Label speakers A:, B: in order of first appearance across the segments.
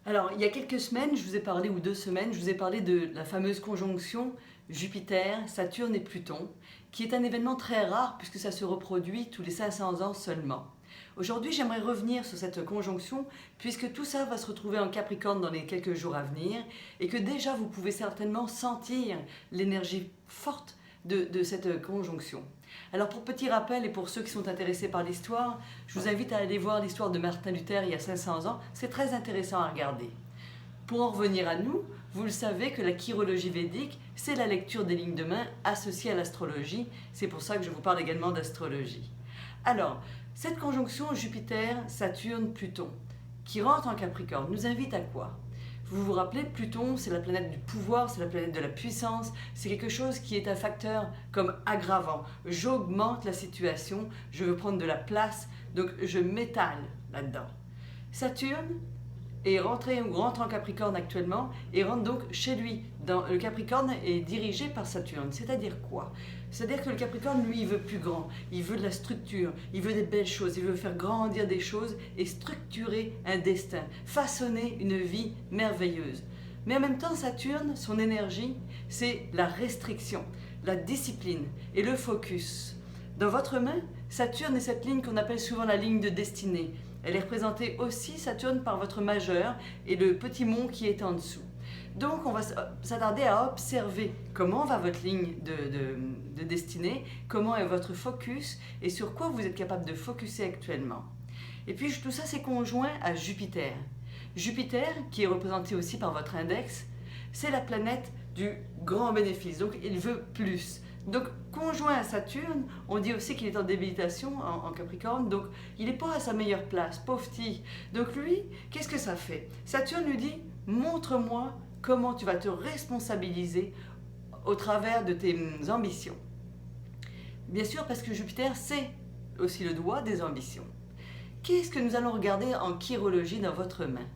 A: Alors, il y a quelques semaines, je vous ai parlé, ou 2 semaines, je vous ai parlé de la fameuse conjonction Jupiter, Saturne et Pluton, qui est un événement très rare puisque ça se reproduit tous les 500 ans seulement. Aujourd'hui, j'aimerais revenir sur cette conjonction puisque tout ça va se retrouver en Capricorne dans les quelques jours à venir et que déjà vous pouvez certainement sentir l'énergie forte de cette conjonction. Alors pour petit rappel et pour ceux qui sont intéressés par l'histoire, je vous invite à aller voir l'histoire de Martin Luther il y a 500 ans, c'est très intéressant à regarder. Pour en revenir à nous, vous le savez que la chirologie védique, c'est la lecture des lignes de main associée à l'astrologie, c'est pour ça que je vous parle également d'astrologie. Alors, cette conjonction Jupiter-Saturne-Pluton, qui rentre en Capricorne, nous invite à quoi ? Vous vous rappelez, Pluton, c'est la planète du pouvoir, c'est la planète de la puissance, c'est quelque chose qui est un facteur comme aggravant. J'augmente la situation, je veux prendre de la place, donc je m'étale là-dedans. Saturne est rentré ou rentre en Capricorne actuellement et rentre donc chez lui. Le Capricorne est dirigé par Saturne, c'est-à-dire quoi ? C'est-à-dire que le Capricorne, lui, il veut plus grand, il veut de la structure, il veut des belles choses, il veut faire grandir des choses et structurer un destin, façonner une vie merveilleuse. Mais en même temps, Saturne, son énergie, c'est la restriction, la discipline et le focus. Dans votre main, Saturne est cette ligne qu'on appelle souvent la ligne de destinée. Elle est représentée aussi, Saturne, par votre majeur et le petit mont qui est en dessous. Donc on va s'attarder à observer comment va votre ligne de destinée, comment est votre focus et sur quoi vous êtes capable de focuser actuellement. Et puis tout ça c'est conjoint à Jupiter. Jupiter, qui est représenté aussi par votre index, c'est la planète du grand bénéfice, donc il veut plus. Donc, conjoint à Saturne, on dit aussi qu'il est en débilitation en Capricorne, donc il n'est pas à sa meilleure place, pauvre petit. Donc lui, qu'est-ce que ça fait ? Saturne lui dit, montre-moi comment tu vas te responsabiliser au travers de tes ambitions. Bien sûr, parce que Jupiter, c'est aussi le doigt des ambitions. Qu'est-ce que nous allons regarder en chirologie dans votre main ?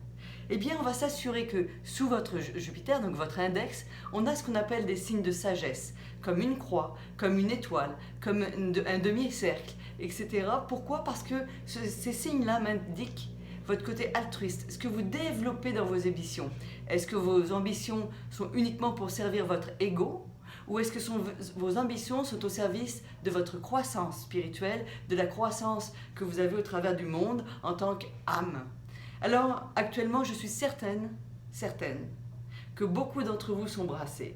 A: Eh bien, on va s'assurer que sous votre Jupiter, donc votre index, on a ce qu'on appelle des signes de sagesse, comme une croix, comme une étoile, comme un demi-cercle, etc. Pourquoi ? Parce que ces signes-là m'indiquent votre côté altruiste, ce que vous développez dans vos ambitions. Est-ce que vos ambitions sont uniquement pour servir votre ego ? Ou est-ce que vos ambitions sont au service de votre croissance spirituelle, de la croissance que vous avez au travers du monde en tant qu'âme ? Alors, actuellement, je suis certaine que beaucoup d'entre vous sont brassés.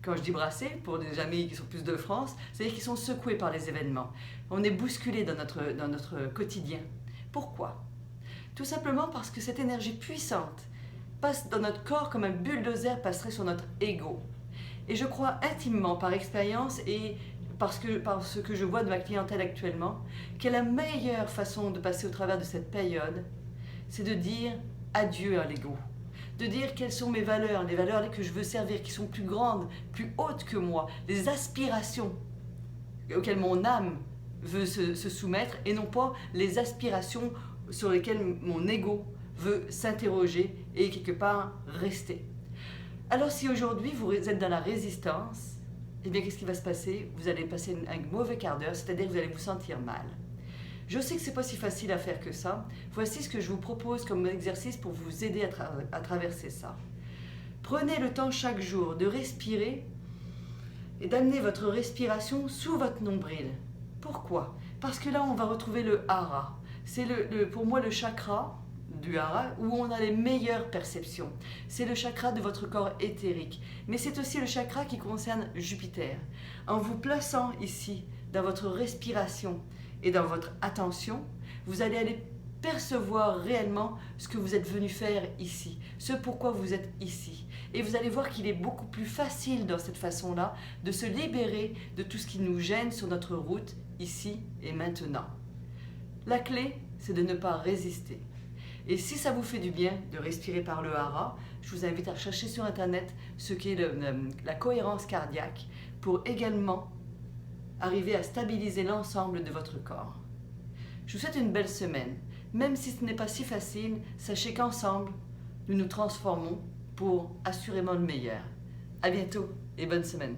A: Quand je dis brassés, pour des amis qui sont plus de France, c'est-à-dire qu'ils sont secoués par les événements. On est bousculés dans notre quotidien. Pourquoi ? Tout simplement parce que cette énergie puissante passe dans notre corps comme un bulldozer passerait sur notre ego. Et je crois intimement, par expérience et par ce que je vois de ma clientèle actuellement, que la meilleure façon de passer au travers de cette période, c'est de dire adieu à l'ego. De dire quelles sont mes valeurs, les valeurs que je veux servir, qui sont plus grandes, plus hautes que moi, les aspirations auxquelles mon âme veut se soumettre et non pas les aspirations sur lesquelles mon ego veut s'interroger et quelque part rester. Alors si aujourd'hui vous êtes dans la résistance, eh bien qu'est-ce qui va se passer ? Vous allez passer un mauvais quart d'heure, c'est-à-dire que vous allez vous sentir mal. Je sais que ce n'est pas si facile à faire que ça. Voici ce que je vous propose comme exercice pour vous aider à traverser ça. Prenez le temps chaque jour de respirer et d'amener votre respiration sous votre nombril. Pourquoi ? Parce que là, on va retrouver le hara. C'est pour moi le chakra du hara où on a les meilleures perceptions. C'est le chakra de votre corps éthérique. Mais c'est aussi le chakra qui concerne Jupiter. En vous plaçant ici, dans votre respiration, et dans votre attention, vous allez aller percevoir réellement ce que vous êtes venu faire ici, ce pourquoi vous êtes ici. Et vous allez voir qu'il est beaucoup plus facile dans cette façon-là de se libérer de tout ce qui nous gêne sur notre route, ici et maintenant. La clé, c'est de ne pas résister. Et si ça vous fait du bien de respirer par le hara, je vous invite à chercher sur Internet ce qu'est la cohérence cardiaque pour également arriver à stabiliser l'ensemble de votre corps. Je vous souhaite une belle semaine. Même si ce n'est pas si facile, sachez qu'ensemble, nous nous transformons pour assurément le meilleur. À bientôt et bonne semaine.